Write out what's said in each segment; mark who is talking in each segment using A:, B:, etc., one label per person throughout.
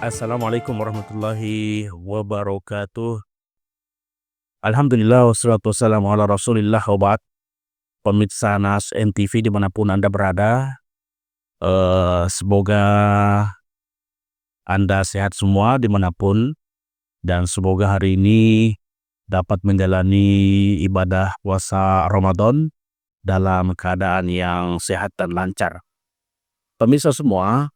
A: Assalamualaikum warahmatullahi wabarakatuh. Alhamdulillah wassalatu wassalamu ala Rasulillah wa ba'd. Pemirsa Nas NTV dimanapun Anda berada, semoga Anda sehat semua dimanapun, dan semoga hari ini dapat menjalani ibadah puasa Ramadan dalam keadaan yang sehat dan lancar. Pemirsa semua,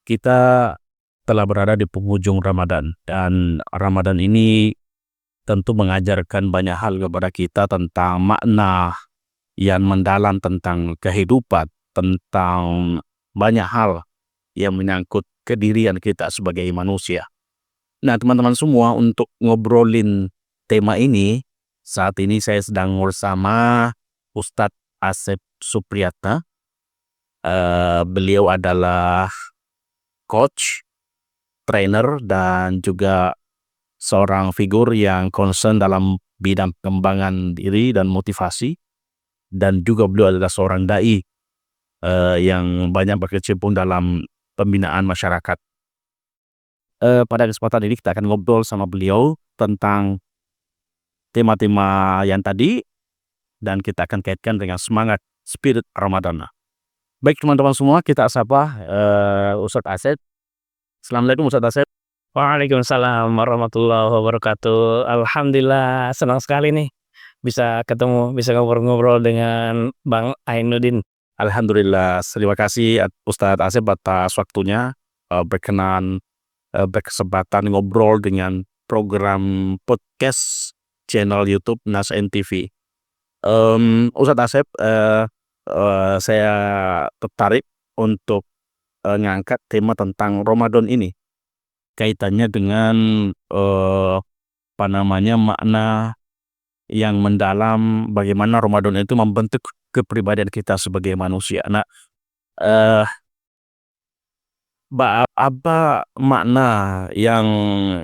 A: kita telah berada di penghujung Ramadan, dan Ramadan ini tentu mengajarkan banyak hal kepada kita tentang makna yang mendalam tentang kehidupan, tentang banyak hal yang menyangkut kedirian kita sebagai manusia. Nah, teman-teman semua, untuk ngobrolin tema ini, saat ini saya sedang bersama Ustadz Asep Supriyatna. Beliau adalah coach, trainer, dan juga seorang figur yang concern dalam bidang pengembangan diri dan motivasi, dan juga beliau adalah seorang dai yang banyak berkecimpung dalam pembinaan masyarakat. Pada kesempatan ini kita akan ngobrol sama beliau tentang tema-tema yang tadi, dan kita akan kaitkan dengan semangat spirit Ramadan. Baik teman-teman semua, kita sapa Ustadz Asep. Assalamualaikum Ustadz Asep.
B: Waalaikumsalam warahmatullahi wabarakatuh. Alhamdulillah, senang sekali nih bisa ketemu, bisa ngobrol-ngobrol dengan Bang Ainuddin.
A: Alhamdulillah, terima kasih Ustadz Asep atas waktunya, berkenan berkesempatan ngobrol dengan program podcast channel YouTube Nas NTV. Ustadz Asep, saya tertarik untuk ngangkat tema tentang Ramadan ini, kaitannya dengan makna yang mendalam, bagaimana Ramadan itu membentuk kepribadian kita sebagai manusia. Nah, apa makna yang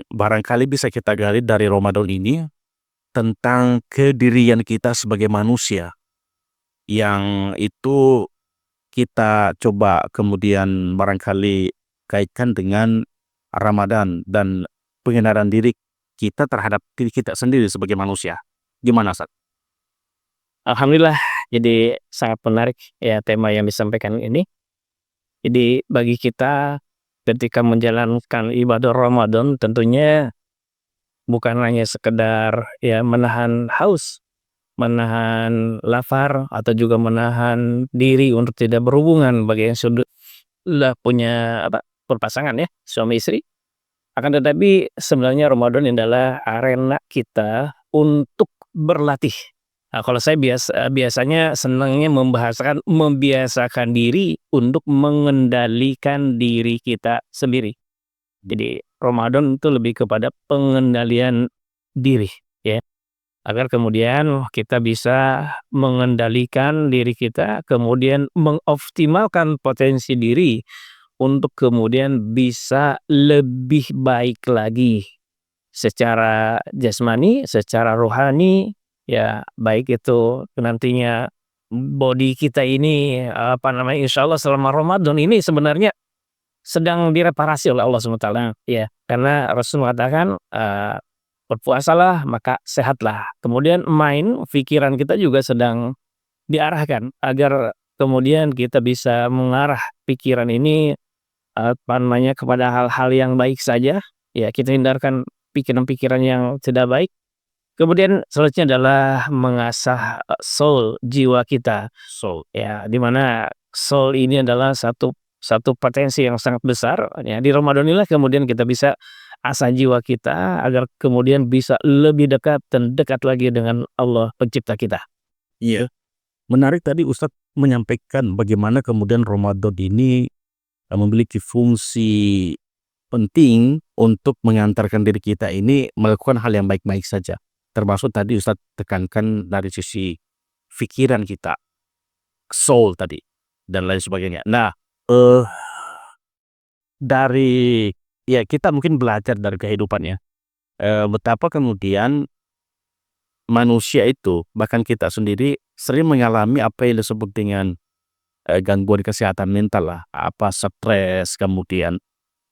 A: barangkali bisa kita gali dari Ramadan ini tentang kedirian kita sebagai manusia, yang itu kita coba kemudian barangkali kaitkan dengan Ramadan dan pengenalan diri kita terhadap diri kita sendiri sebagai manusia. Gimana, Ustaz?
B: Alhamdulillah, jadi sangat menarik ya tema yang disampaikan ini. Jadi bagi kita ketika menjalankan ibadah Ramadan, tentunya bukan hanya sekedar ya menahan haus, menahan lapar, atau juga menahan diri untuk tidak berhubungan bagi yang sudah punya berpasangan ya, suami istri. Akan tetapi sebenarnya Ramadan adalah arena kita untuk berlatih. Nah, kalau saya biasanya senangnya membiasakan diri untuk mengendalikan diri kita sendiri. Jadi Ramadan itu lebih kepada pengendalian diri ya, agar kemudian kita bisa mengendalikan diri kita, kemudian mengoptimalkan potensi diri untuk kemudian bisa lebih baik lagi secara jasmani, secara rohani, ya baik itu nantinya body kita ini insyaallah selama Ramadan ini sebenarnya sedang direparasi oleh Allah SWT ya, karena Rasul mengatakan berpuasalah maka sehatlah. Kemudian pikiran kita juga sedang diarahkan agar kemudian kita bisa mengarah pikiran ini kepada hal-hal yang baik saja, ya kita hindarkan pikiran-pikiran yang tidak baik. Kemudian selanjutnya adalah mengasah soul, jiwa kita.
A: So,
B: Ya, di mana soul ini adalah satu potensi yang sangat besar. Ya, di Ramadan inilah kemudian kita bisa asah jiwa kita agar kemudian bisa lebih dekat dan dekat lagi dengan Allah pencipta kita.
A: iya, menarik tadi Ustadz menyampaikan bagaimana kemudian Ramadan ini memiliki fungsi penting untuk mengantarkan diri kita ini melakukan hal yang baik-baik saja. Termasuk tadi Ustadz tekankan dari sisi pikiran kita, soul tadi, dan lain sebagainya. Nah, dari ya kita mungkin belajar dari kehidupannya, betapa kemudian manusia itu, bahkan kita sendiri, sering mengalami apa yang disebut dengan gangguan kesehatan mental lah, apa stres, kemudian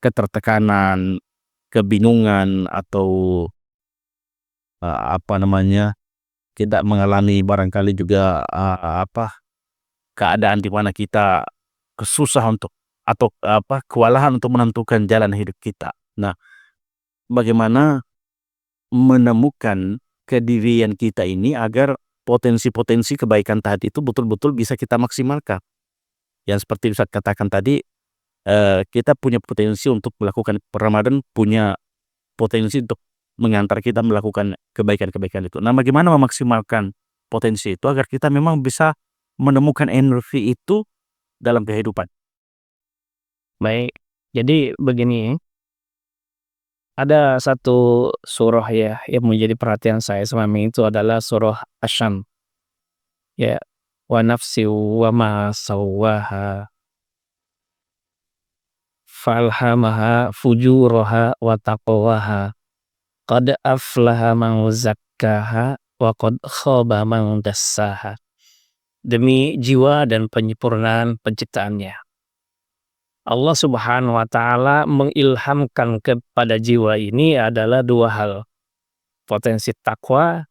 A: ketertekanan, kebingungan atau, apa namanya, kita mengalami barangkali juga, keadaan di mana kita susah untuk atau, kewalahan untuk menentukan jalan hidup kita. Nah, bagaimana menemukan kedirian kita ini agar potensi-potensi kebaikan tadi itu betul-betul bisa kita maksimalkan. Yang seperti Ustaz katakan tadi, kita punya potensi untuk melakukan Ramadan, punya potensi untuk mengantar kita melakukan kebaikan-kebaikan itu. Nah, bagaimana memaksimalkan potensi itu agar kita memang bisa menemukan energi itu dalam kehidupan?
B: Baik, jadi begini, ada satu surah ya yang menjadi perhatian saya selama ini, itu adalah surah Asy-Syams, ya. Wa nafsi wa ma sawwaha falhamaha fujuraha wa taqwaha qad aflaha man zakkaha wa qad khaba man dassaha. Demi jiwa dan penyempurnaan penciptaannya, Allah Subhanahu wa taala mengilhamkan kepada jiwa ini adalah dua hal, potensi takwa,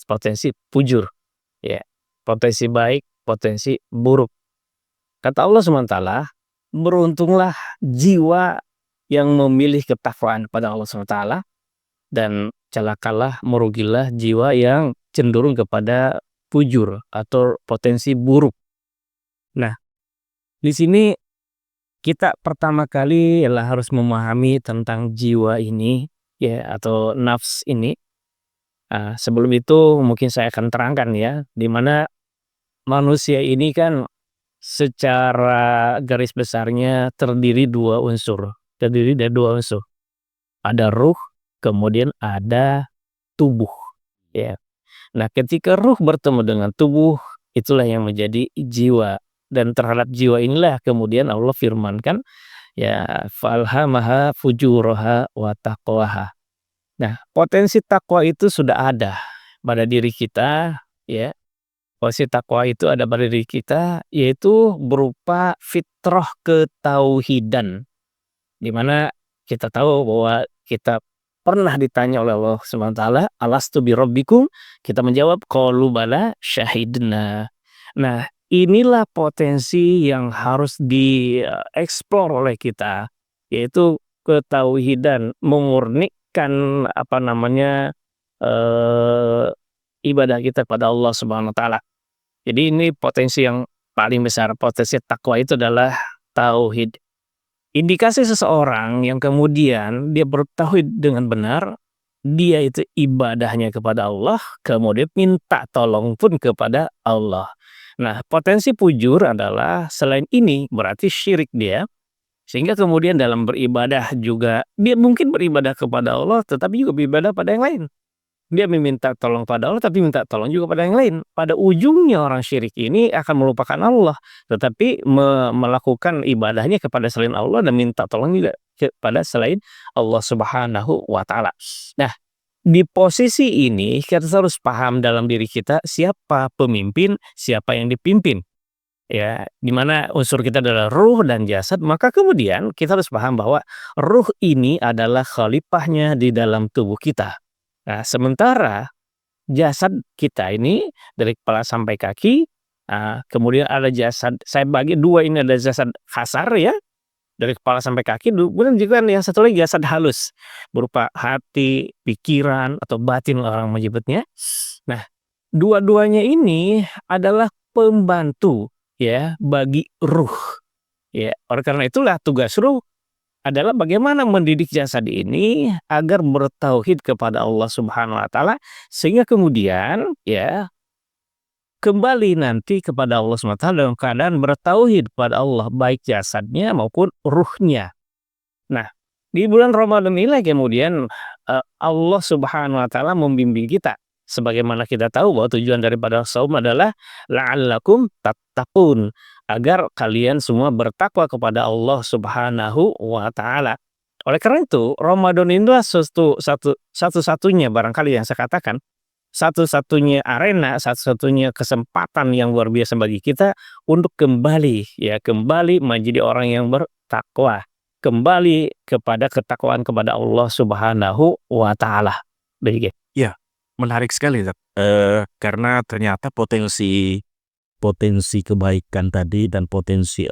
B: potensi fujur, ya. Potensi baik, potensi buruk. Kata Allah Subhanahu wa taala, beruntunglah jiwa yang memilih ketakwaan pada Allah Subhanahu wa taala, dan celakalah, merugilah jiwa yang cenderung kepada fujur atau potensi buruk. Nah, di sini kita pertama kali ialah harus memahami tentang jiwa ini, ya, atau nafs ini. Sebelum itu mungkin saya akan terangkan ya, di mana manusia ini kan secara garis besarnya terdiri dari dua unsur. Ada ruh, kemudian ada tubuh, ya. Nah, ketika ruh bertemu dengan tubuh, itulah yang menjadi jiwa. Dan terhadap jiwa inilah kemudian Allah firmankan, ya, falhamaha fujuraha wa taqwaha. Nah, potensi takwa itu sudah ada pada diri kita, ya. Potensi takwa itu ada pada diri kita, yaitu berupa fitrah ketauhidan, di mana kita tahu bahwa kita pernah ditanya oleh Allah Subhanahu wa taala, "Alastu birabbikum?" Kita menjawab, qalu bala syahidna. Nah, inilah potensi yang harus dieksplor oleh kita, yaitu ketauhidan, memurnikan apa namanya, eee, ibadah kita kepada Allah Subhanahu wa taala. Jadi ini potensi yang paling besar, potensi takwa itu adalah tauhid. Indikasi seseorang yang kemudian dia bertauhid dengan benar, dia itu ibadahnya kepada Allah, kemudian minta tolong pun kepada Allah. Nah, potensi fujur adalah selain ini berarti syirik dia, sehingga kemudian dalam beribadah juga dia mungkin beribadah kepada Allah tetapi juga beribadah pada yang lain. Dia meminta tolong pada Allah, tapi minta tolong juga pada yang lain. Pada ujungnya orang syirik ini akan melupakan Allah, tetapi melakukan ibadahnya kepada selain Allah dan minta tolong juga kepada selain Allah Subhanahu wa taala. Nah, di posisi ini kita harus paham dalam diri kita siapa pemimpin, siapa yang dipimpin. Ya, di mana unsur kita adalah ruh dan jasad, maka kemudian kita harus paham bahwa ruh ini adalah khalifahnya di dalam tubuh kita. Nah, sementara jasad kita ini dari kepala sampai kaki, kemudian ada jasad, saya bagi dua ini, ada jasad kasar ya, dari kepala sampai kaki, kemudian juga yang satu lagi jasad halus, berupa hati, pikiran, atau batin orang menyebutnya. Nah, dua-duanya ini adalah pembantu ya bagi ruh. Ya, oleh karena itulah tugas ruh adalah bagaimana mendidik jasad ini agar bertauhid kepada Allah Subhanahu wa taala, sehingga kemudian ya kembali nanti kepada Allah Subhanahu wa taala dalam keadaan bertauhid kepada Allah, baik jasadnya maupun ruhnya. Nah, di bulan Ramadan inilah kemudian Allah Subhanahu wa taala membimbing kita. Sebagaimana kita tahu bahwa tujuan daripada saum adalah la'allakum tattaqun, agar kalian semua bertakwa kepada Allah Subhanahu wa taala. Oleh karena itu, Ramadan inilah satu-satunya barangkali yang saya katakan, satu-satunya arena, satu-satunya kesempatan yang luar biasa bagi kita untuk kembali kembali menjadi orang yang bertakwa, kembali kepada ketakwaan kepada Allah Subhanahu wa taala. Begitu.
A: Ya, menarik sekali, Zak. Karena ternyata potensi kebaikan tadi dan potensi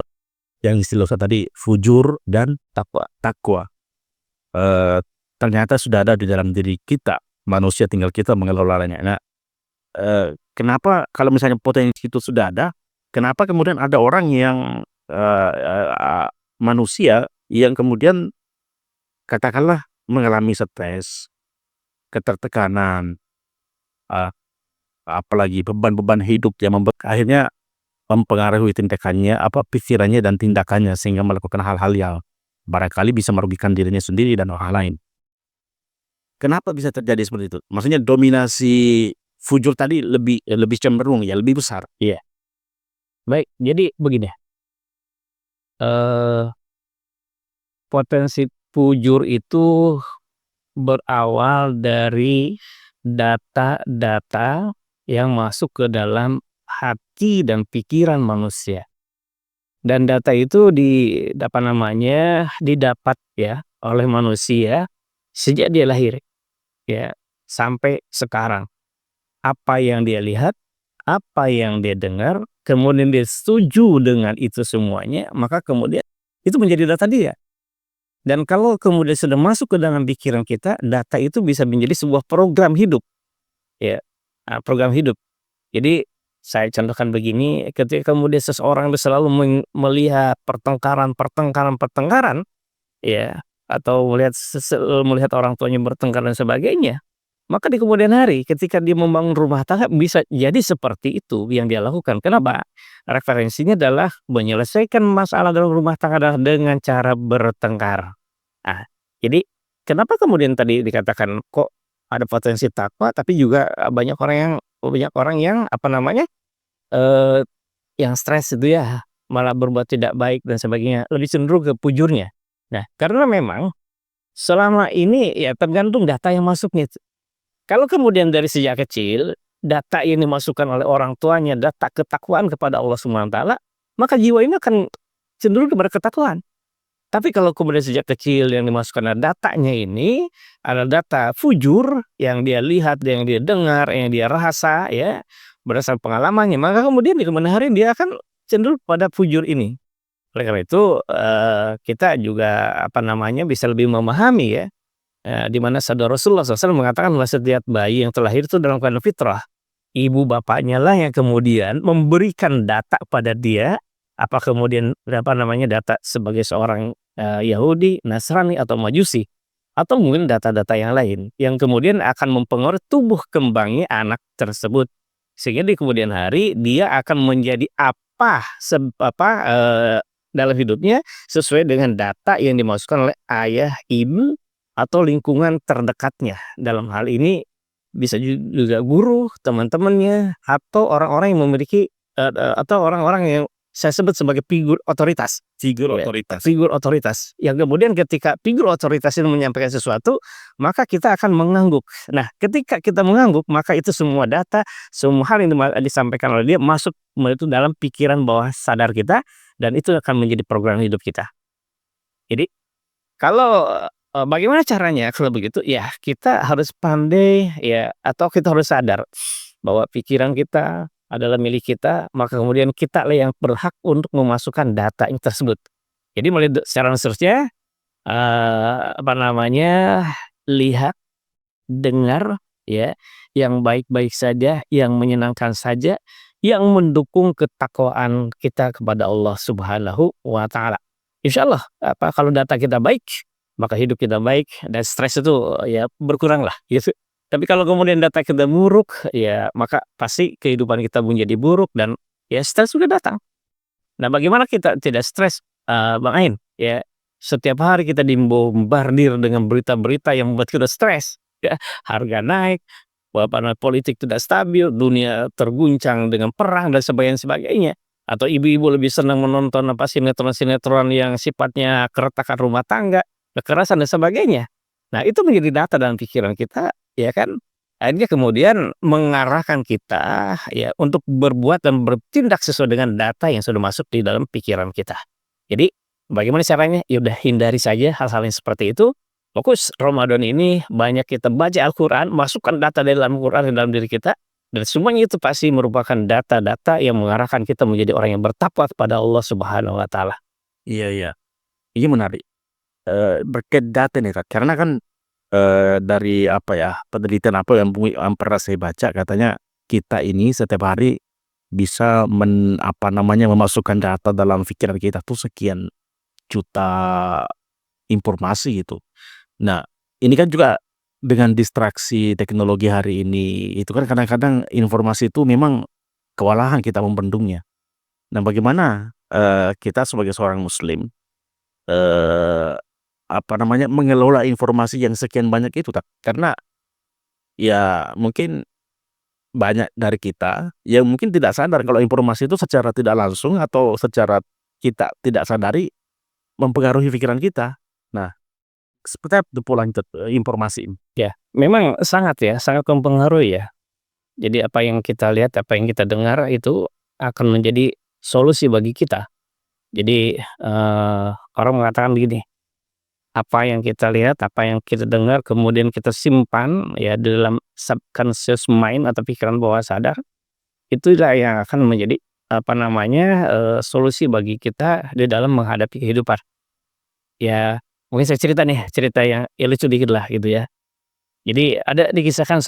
A: yang istilah tadi fujur dan takwa ternyata sudah ada di dalam diri kita, manusia, tinggal kita mengelolanya. Nah, kenapa kalau misalnya potensi itu sudah ada, kenapa kemudian ada orang yang manusia yang kemudian katakanlah mengalami stres, ketertekanan, apalagi beban-beban hidup yang akhirnya mempengaruhi pikirannya dan tindakannya sehingga melakukan hal-hal yang barangkali bisa merugikan dirinya sendiri dan orang lain. Kenapa bisa terjadi seperti itu? Maksudnya dominasi fujur tadi lebih cenderung lebih besar.
B: Iya. Baik, jadi begini. Potensi fujur itu berawal dari data-data yang masuk ke dalam hati dan pikiran manusia. Dan data itu didapat oleh manusia sejak dia lahir sampai sekarang. Apa yang dia lihat, apa yang dia dengar, kemudian dia setuju dengan itu semuanya, maka kemudian itu menjadi data dia. Dan kalau kemudian sudah masuk ke dalam pikiran kita, data itu bisa menjadi sebuah program hidup. Program hidup. Jadi saya contohkan begini, ketika kemudian seseorang selalu melihat pertengkaran, atau melihat orang tuanya bertengkar dan sebagainya, maka di kemudian hari ketika dia membangun rumah tangga bisa jadi seperti itu yang dia lakukan. Kenapa? Referensinya adalah menyelesaikan masalah dalam rumah tangga adalah dengan cara bertengkar. Nah, jadi kenapa kemudian tadi dikatakan kok ada potensi takwa, tapi juga banyak orang yang yang stres itu malah berbuat tidak baik dan sebagainya, lebih cenderung ke fujurnya. Nah, karena memang selama ini tergantung data yang masuknya. Kalau kemudian dari sejak kecil data yang dimasukkan oleh orang tuanya, data ketakwaan kepada Allah Subhanahu wa taala, maka jiwa ini akan cenderung kepada ketakwaan. Tapi kalau kemudian sejak kecil yang dimasukkan datanya ini adalah data fujur yang dia lihat, yang dia dengar, yang dia rasa berdasarkan pengalamannya, maka kemudian di kemudian hari dia akan cenderung pada fujur ini. Oleh karena itu kita juga bisa lebih memahami di mana sabda Rasulullah SAW mengatakan bahwa setiap bayi yang terlahir itu dalam keadaan fitrah. Ibu bapaknya lah yang kemudian memberikan data pada dia, apa kemudian data sebagai seorang Yahudi, Nasrani atau Majusi, atau mungkin data-data yang lain yang kemudian akan mempengaruhi tubuh kembangnya anak tersebut, sehingga di kemudian hari dia akan menjadi dalam hidupnya sesuai dengan data yang dimasukkan oleh ayah, ibu, atau lingkungan terdekatnya. Dalam hal ini bisa juga guru, teman-temannya, atau orang-orang yang memiliki atau orang-orang yang saya sebut sebagai figur otoritas. Figur otoritas. Yang kemudian ketika figur otoritas ini menyampaikan sesuatu, maka kita akan mengangguk. Nah, ketika kita mengangguk, maka itu semua data, semua hal yang disampaikan oleh dia masuk itu dalam pikiran bawah sadar kita, dan itu akan menjadi program hidup kita. Jadi, kalau bagaimana caranya kalau begitu? Kita harus pandai atau kita harus sadar bahwa pikiran kita adalah milik kita, maka kemudian kita lah yang berhak untuk memasukkan data ini tersebut. Jadi mulai secara seterusnya lihat, dengar yang baik-baik saja, yang menyenangkan saja, yang mendukung ketakwaan kita kepada Allah Subhanahu wa taala. Insyaallah kalau data kita baik, maka hidup kita baik dan stres itu berkurang lah gitu. Tapi kalau kemudian data kita buruk, maka pasti kehidupan kita menjadi buruk dan stres sudah datang. Nah, bagaimana kita tidak stres, Bang Ain? Setiap hari kita dibombardir dengan berita-berita yang membuat kita stres. Harga naik, politik tidak stabil, dunia terguncang dengan perang dan sebagainya. Atau ibu-ibu lebih senang menonton sinetron-sinetron yang sifatnya keretakan rumah tangga, kekerasan dan sebagainya. Nah, itu menjadi data dalam pikiran kita, Akhirnya kemudian mengarahkan kita ya untuk berbuat dan bertindak sesuai dengan data yang sudah masuk di dalam pikiran kita. Jadi bagaimana caranya? Ya udah hindari saja hal-hal yang seperti itu. Fokus Ramadan ini banyak kita baca Al-Quran, masukkan data dari dalam Al-Quran di dalam diri kita, dan semuanya itu pasti merupakan data-data yang mengarahkan kita menjadi orang yang bertakwa kepada Allah Subhanahu wa taala.
A: Iya, iya. Ini menarik. Berkait data nih, Kak. Karena kan dari apa ya, penelitian apa yang pernah saya baca katanya kita ini setiap hari bisa memasukkan data dalam pikiran kita tuh sekian juta informasi gitu. Nah, ini kan juga dengan distraksi teknologi hari ini, itu kan kadang-kadang informasi itu memang kewalahan kita membendungnya. Nah, bagaimana, kita sebagai seorang muslim, eee, mengelola informasi yang sekian banyak itu, Kak? Karena ya mungkin banyak dari kita yang mungkin tidak sadar kalau informasi itu secara tidak langsung atau secara kita tidak sadari mempengaruhi pikiran kita. Nah, seperti apa tuh pola informasi ini?
B: Ya, memang sangat ya, sangat mempengaruhi ya. Jadi apa yang kita lihat, apa yang kita dengar itu akan menjadi solusi bagi kita. Jadi, orang mengatakan begini, apa yang kita lihat, apa yang kita dengar, kemudian kita simpan ya di dalam subconscious mind atau pikiran bawah sadar, itulah yang akan menjadi, solusi bagi kita di dalam menghadapi kehidupan. Ya, mungkin saya cerita nih, cerita yang ya lucu dikit lah gitu ya. Jadi ada dikisahkan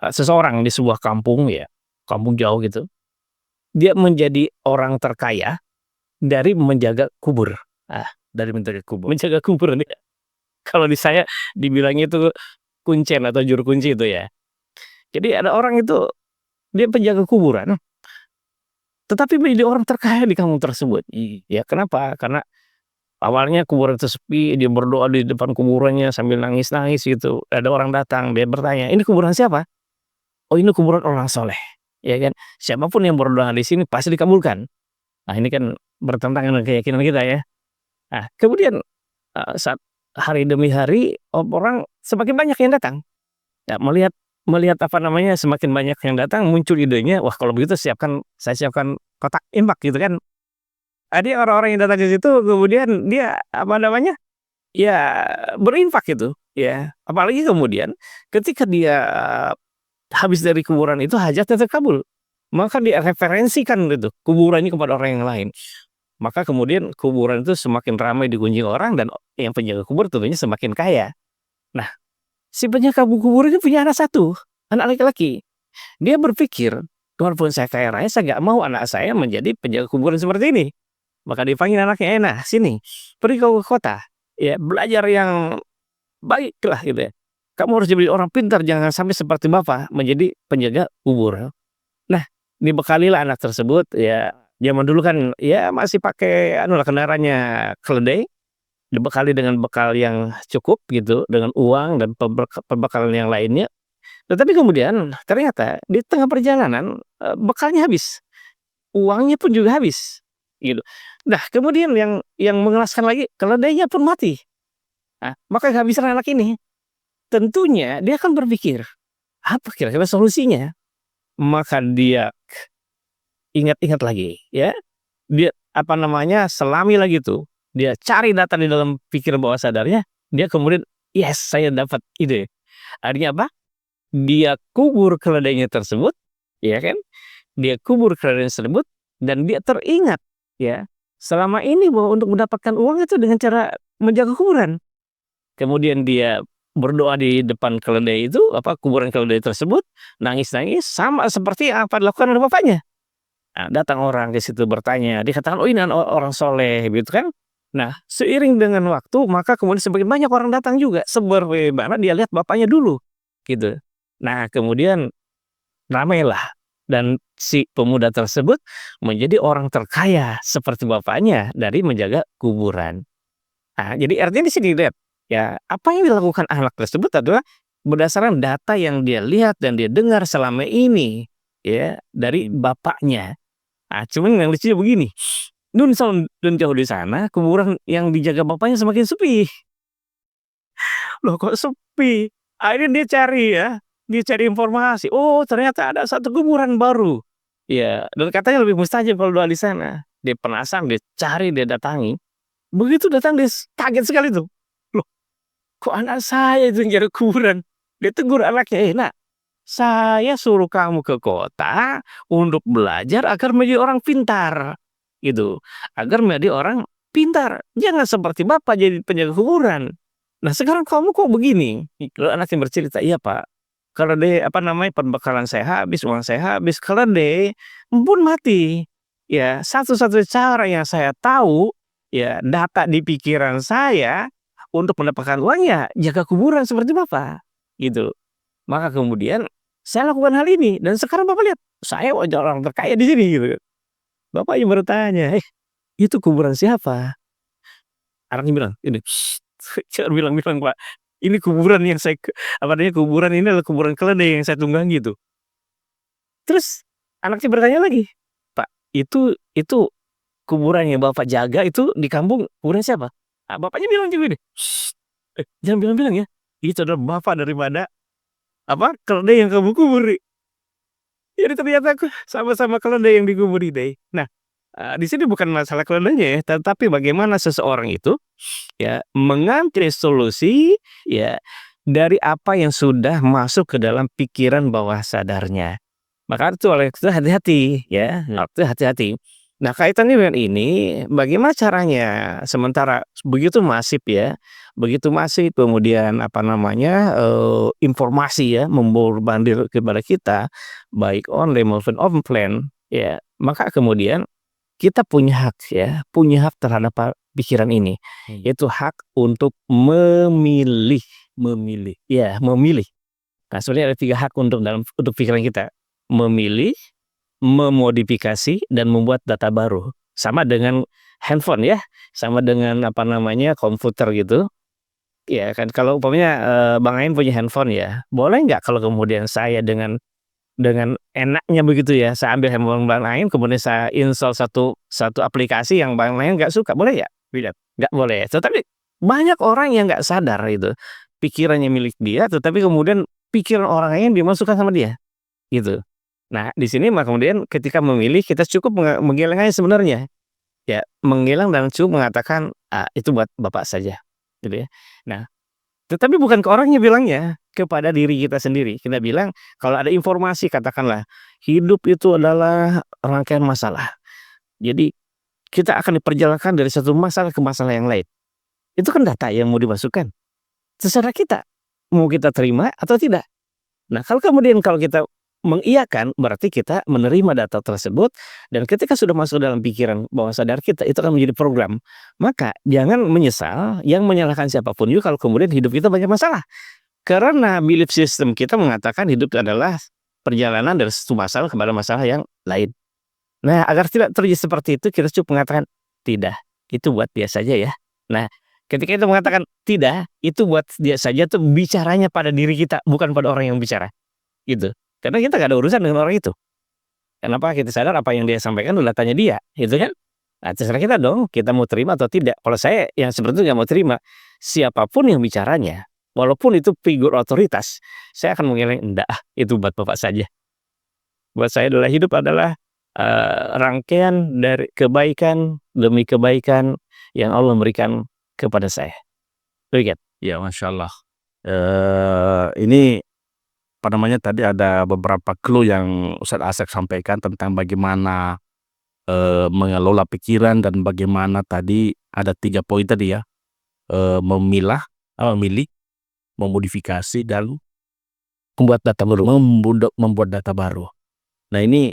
B: seseorang di sebuah kampung ya, kampung jauh gitu. Dia menjadi orang terkaya dari menjaga kubur. Ah,
A: Dari menjaga kubur.
B: menjaga kubur nih, kalau di saya dibilangnya itu kuncen atau juru kunci itu ya. Jadi ada orang itu dia penjaga kuburan, tetapi menjadi orang terkaya di kampung tersebut. Ya kenapa? Karena awalnya kuburan itu sepi, dia berdoa di depan kuburannya sambil nangis-nangis gitu. Ada orang datang, dia bertanya, "Ini kuburan siapa?" "Oh, ini kuburan orang soleh." Ya kan? Siapapun yang berdoa di sini pasti dikabulkan. Nah, ini kan bertentangan dengan keyakinan kita ya. Nah, kemudian, saat hari demi hari, orang semakin banyak yang datang. Ya, melihat melihat semakin banyak yang datang, muncul idenya, "Wah, kalau begitu saya siapkan kotak infak," gitu kan. Jadi orang-orang yang datang ke situ kemudian dia, ya berinfak gitu, ya. Apalagi kemudian ketika dia habis dari kuburan itu hajatnya terkabul, maka dia referensikan itu kuburan ini kepada orang yang lain. Maka kemudian kuburan itu semakin ramai dikunjungi orang dan yang penjaga kubur tentunya semakin kaya. Nah, si penjaga kubur ini punya anak satu, anak laki-laki. Dia berpikir, "Walaupun saya kaya raya, saya nggak mau anak saya menjadi penjaga kuburan seperti ini." Maka dipanggil anaknya, "Nah sini, pergi kau ke kota, ya belajar yang baik lah gitu ya. Kamu harus jadi orang pintar, jangan sampai seperti bapak menjadi penjaga kubur." Nah, dibekalilah anak tersebut ya, zaman dulu kan ya masih pakai kendaraannya keledai, dibekali dengan bekal yang cukup gitu, dengan uang dan perbekalan yang lainnya. Tetapi kemudian ternyata di tengah perjalanan, bekalnya habis, uangnya pun juga habis, gitu. Nah, kemudian yang mengenaskan lagi keledainya pun mati. Nah, maka kehabisan anak ini, tentunya dia akan berpikir, apa kira-kira solusinya? Maka dia ingat-ingat lagi ya, dia selami lagi tuh, dia cari data di dalam pikiran bawah sadarnya, dia kemudian, "Yes, saya dapat ide." Akhirnya apa? Dia kubur keledainya tersebut, ya kan, dia kubur keledainya tersebut dan dia teringat ya, selama ini bahwa untuk mendapatkan uang itu dengan cara menjaga kuburan. Kemudian dia berdoa di depan keledai itu, kuburan keledai tersebut, nangis-nangis sama seperti apa dilakukan oleh bapaknya. Nah, datang orang ke situ bertanya, dikatakan, "Oh, ini orang soleh," gitu kan. Nah, seiring dengan waktu, maka kemudian semakin banyak orang datang juga, sebagaimana dia lihat bapaknya dulu, gitu. Nah, kemudian ramailah dan si pemuda tersebut menjadi orang terkaya seperti bapaknya dari menjaga kuburan. Nah, jadi artinya di sini lihat, ya apa yang dilakukan anak tersebut adalah berdasarkan data yang dia lihat dan dia dengar selama ini, ya, dari bapaknya. Ah, cuman yang lucunya begini, nun jauh di sana kuburan yang dijaga bapaknya semakin sepi. Loh kok sepi? Akhirnya dia cari informasi, oh ternyata ada satu kuburan baru. Ya, dan katanya lebih mustajab kalau doa di sana. Dia penasaran, dia cari, dia datangi. Begitu datang dia kaget sekali tuh. Loh, kok anak saya itu yang cari kuburan? Dia tegur anaknya, nak, saya suruh kamu ke kota untuk belajar agar menjadi orang pintar." Gitu. Agar menjadi orang pintar. Jangan seperti bapak jadi penjaga kuburan. Nah sekarang kamu kok begini? Lalu anaknya bercerita, "Iya Pak, kalau deh apa namanya, perbekalan saya habis, uang saya habis, kalau deh pun mati. Ya, satu-satunya cara yang saya tahu, ya data di pikiran saya untuk mendapatkan uang ya jaga kuburan seperti Bapak." Gitu. Maka kemudian saya lakukan hal ini dan sekarang Bapak lihat, saya orang terkaya di sini gitu. Bapaknya baru tanya, "Eh, itu kuburan siapa?" Anaknya bilang, "Ini," jangan bilang-bilang, Pak, "ini kuburan yang saya apa namanya, kuburan ini adalah kuburan keledai yang saya tunggangi tuh." Terus anaknya bertanya lagi, "Pak, itu kuburan yang Bapak jaga itu di kampung kuburan siapa?" Ah, bapaknya bilang juga gini, jangan bilang-bilang ya, itu adalah bapak daripada apa, keledai yang kamu kuburi." Jadi ternyata sama-sama keledai yang dikuburi deh. Nah, di sini bukan masalah keledainya ya, tetapi bagaimana seseorang itu ya mengambil solusi ya dari apa yang sudah masuk ke dalam pikiran bawah sadarnya. Maka itu oleh itu hati-hati ya, itu hati-hati. Nah, kaitannya dengan ini, bagaimana caranya sementara begitu masif ya, begitu masif kemudian apa namanya, informasi ya memborbardir kepada kita, baik online maupun offline, ya, maka kemudian kita punya hak ya, punya hak terhadap pikiran ini, yaitu hak untuk memilih memilih, ya memilih. Nah, sebenarnya ada 3 hak untuk pikiran kita, memilih, memodifikasi, dan membuat data baru. Sama dengan handphone ya, sama dengan apa namanya, komputer gitu, ya kan kalau umpamanya, Bang Ain punya handphone ya, boleh nggak kalau kemudian saya dengan enaknya begitu ya, saya ambil handphone Bang Ain kemudian saya install satu satu aplikasi yang Bang Ain nggak suka, boleh nggak? Tidak, nggak boleh. Tetapi banyak orang yang nggak sadar itu, pikirannya milik dia, tetapi kemudian pikiran orang lain dimasukkan sama dia, gitu. Nah, di sini maka kemudian ketika memilih kita cukup menggiling aja sebenarnya, ya menggiling dan cukup mengatakan, "Ah, itu buat Bapak saja," gitu ya. Nah, tetapi bukan ke orangnya bilangnya, kepada diri kita sendiri. Kita bilang, kalau ada informasi katakanlah, hidup itu adalah rangkaian masalah. Jadi, kita akan diperjalankan dari satu masalah ke masalah yang lain. Itu kan data yang mau dimasukkan. Terserah kita, mau kita terima atau tidak. Nah, kalau kita mengiyakan, berarti kita menerima data tersebut, dan ketika sudah masuk dalam pikiran bawah sadar kita, itu akan menjadi program. Maka jangan menyesal, yang menyalahkan siapapun juga kalau kemudian hidup kita banyak masalah. Karena belief system kita mengatakan hidup adalah perjalanan dari satu masalah kepada masalah yang lain. Nah, agar tidak terjadi seperti itu, kita cukup mengatakan, "Tidak, itu buat dia saja ya." Nah, ketika kita mengatakan, "Tidak, itu buat dia saja," tuh bicaranya pada diri kita, bukan pada orang yang bicara, gitu. Karena kita nggak ada urusan dengan orang itu. Kenapa kita sadar apa yang dia sampaikan adalah tanya dia, gitu kan. Nah, terserah kita dong, kita mau terima atau tidak. Kalau saya yang seperti itu nggak mau terima, siapapun yang bicaranya, walaupun itu figur otoritas, saya akan mengeleng, "Enggak ah, itu buat Bapak saja." Buat saya adalah hidup adalah, rangkaian dari kebaikan demi kebaikan yang Allah berikan kepada saya. Demikian.
A: Ya, Masya Allah. Ini apa namanya tadi ada beberapa clue yang Ustadz Asep sampaikan tentang bagaimana mengelola pikiran dan bagaimana tadi ada 3 poin tadi ya, memilih, memodifikasi, dan
B: Membuat data baru.
A: membuat data baru. Nah, ini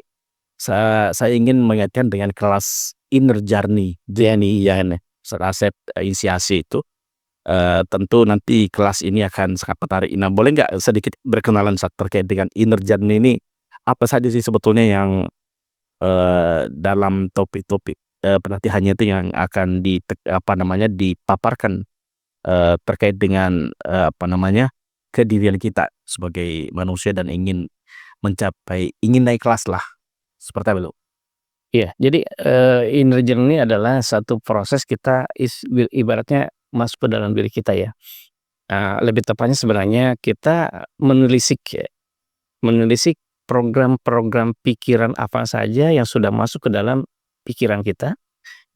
A: saya ingin mengaitkan dengan kelas inner journey yang Ustadz Asep inisiasi itu. Tentu nanti kelas ini akan sangat menarik. Nah, boleh nggak sedikit berkenalan terkait dengan inner journey ini, apa saja sih sebetulnya yang dalam topik-topik pelatihannya itu yang akan dipaparkan terkait dengan apa namanya, kedirian kita sebagai manusia dan ingin naik kelas lah, seperti apa itu?
B: Iya, jadi, inner journey adalah satu proses kita ibaratnya masuk ke dalam diri kita ya. Lebih tepatnya sebenarnya kita menelisik ya, menelisik program-program pikiran apa saja yang sudah masuk ke dalam pikiran kita,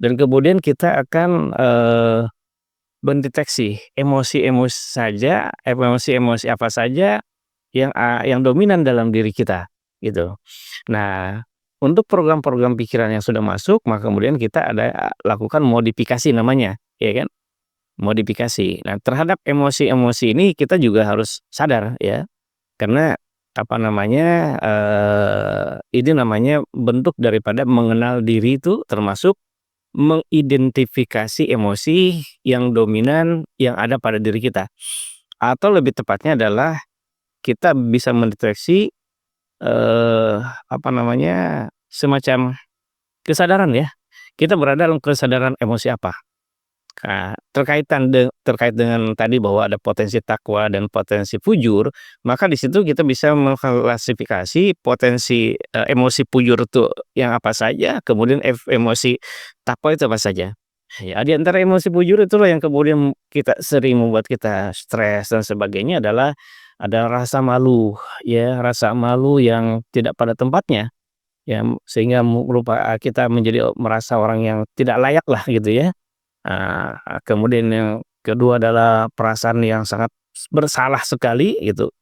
B: dan kemudian kita akan, mendeteksi emosi-emosi saja emosi-emosi apa saja yang dominan dalam diri kita, gitu. Nah, untuk program-program pikiran yang sudah masuk, maka kemudian kita ada lakukan modifikasi namanya, ya kan? Modifikasi. Nah, terhadap emosi-emosi ini kita juga harus sadar ya, karena apa namanya, ini namanya bentuk daripada mengenal diri itu termasuk mengidentifikasi emosi yang dominan yang ada pada diri kita. Atau lebih tepatnya adalah kita bisa mendeteksi, apa namanya, semacam kesadaran ya, kita berada dalam kesadaran emosi apa. Nah, terkait dengan tadi bahwa ada potensi takwa dan potensi fujur, maka di situ kita bisa mengklasifikasi potensi, emosi fujur itu yang apa saja, kemudian emosi takwa itu apa saja. Ya, di antara emosi fujur itulah yang kemudian kita sering membuat kita stres dan sebagainya adalah ada rasa malu, ya, rasa malu yang tidak pada tempatnya, ya, sehingga kita menjadi merasa orang yang tidak layak lah gitu ya. Kemudian yang kedua adalah perasaan yang sangat bersalah sekali gitu.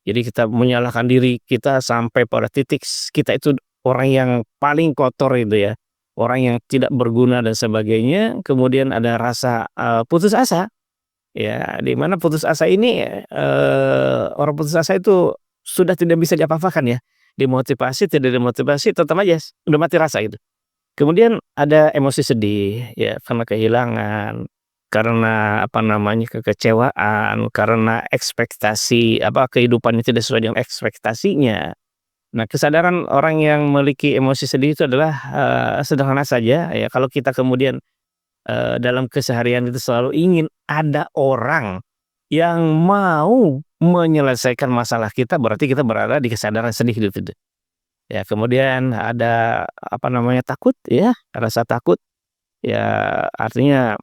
B: Jadi kita menyalahkan diri kita sampai pada titik kita itu orang yang paling kotor itu ya, orang yang tidak berguna dan sebagainya. Kemudian ada rasa, putus asa, ya, di mana putus asa ini, orang putus asa itu sudah tidak bisa diapa-apakan ya, dimotivasi, tidak dimotivasi tetap aja udah mati rasa gitu. Kemudian ada emosi sedih, ya, karena kehilangan, karena apa namanya, kekecewaan, karena ekspektasi apa, kehidupannya tidak sesuai dengan ekspektasinya. Nah, kesadaran orang yang memiliki emosi sedih itu adalah, sederhana saja ya, kalau kita kemudian, dalam keseharian itu selalu ingin ada orang yang mau menyelesaikan masalah kita, berarti kita berada di kesadaran sedih gitu. Ya, kemudian ada, apa namanya, takut ya, rasa takut, ya artinya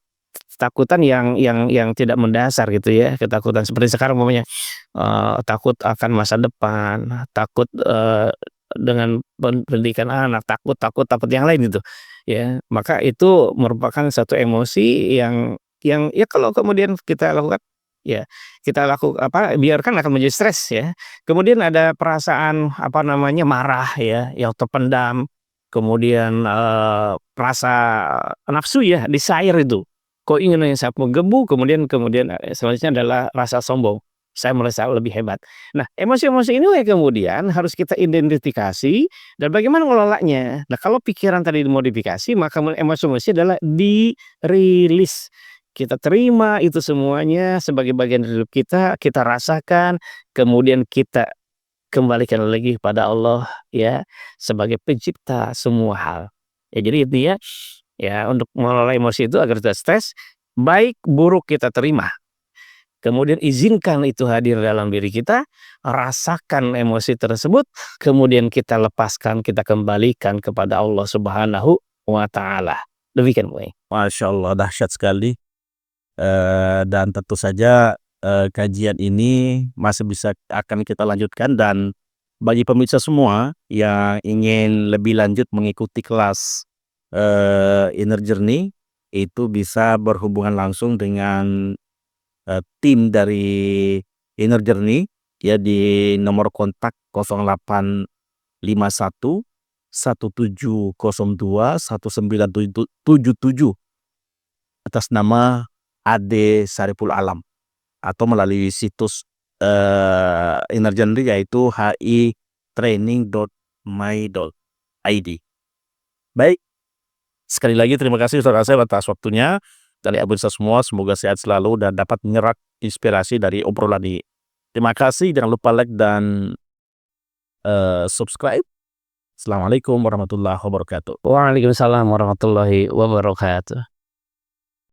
B: ketakutan yang tidak mendasar gitu ya, ketakutan seperti sekarang umpamanya, takut akan masa depan, takut, dengan pendidikan anak, takut takut takut yang lain gitu, ya. Maka itu merupakan satu emosi yang ya kalau kemudian kita lakukan, ya kita biarkan akan menjadi stres ya. Kemudian ada perasaan, apa namanya, marah ya, yang terpendam, kemudian, rasa nafsu ya, desire itu. Kok ingin yang sangat menggebu, kemudian, selanjutnya adalah rasa sombong, saya merasa lebih hebat. Nah, emosi-emosi ini yang kemudian harus kita identifikasi dan bagaimana mengelolanya. Nah, kalau pikiran tadi dimodifikasi, maka emosi-emosi adalah dirilis. Kita terima itu semuanya sebagai bagian dari hidup kita rasakan, kemudian kita kembalikan lagi pada Allah ya, sebagai pencipta semua hal. Ya jadi intinya, ya untuk mengelola emosi itu agar tidak stres, baik buruk kita terima, kemudian izinkan itu hadir dalam diri kita, rasakan emosi tersebut, kemudian kita lepaskan, kita kembalikan kepada Allah Subhanahu wa taala. Demikian, Boy.
A: Masya Allah, dahsyat sekali. Dan tentu saja kajian ini masih bisa akan kita lanjutkan, dan bagi pemirsa semua yang ingin lebih lanjut mengikuti kelas Inner Journey, itu bisa berhubungan langsung dengan tim dari Inner Journey ya, di nomor kontak 0851 1702 1977 atas nama Ade Sariful Alam, atau melalui situs Inner Journey yaitu hitraining.my.id. Baik, sekali lagi terima kasih saudara saya atas waktunya. Dari pemirsa semua, semoga sehat selalu dan dapat menyerap inspirasi dari obrolan ini. Terima kasih, jangan lupa like dan subscribe. Assalamualaikum warahmatullahi wabarakatuh.
B: Waalaikumsalam warahmatullahi wabarakatuh.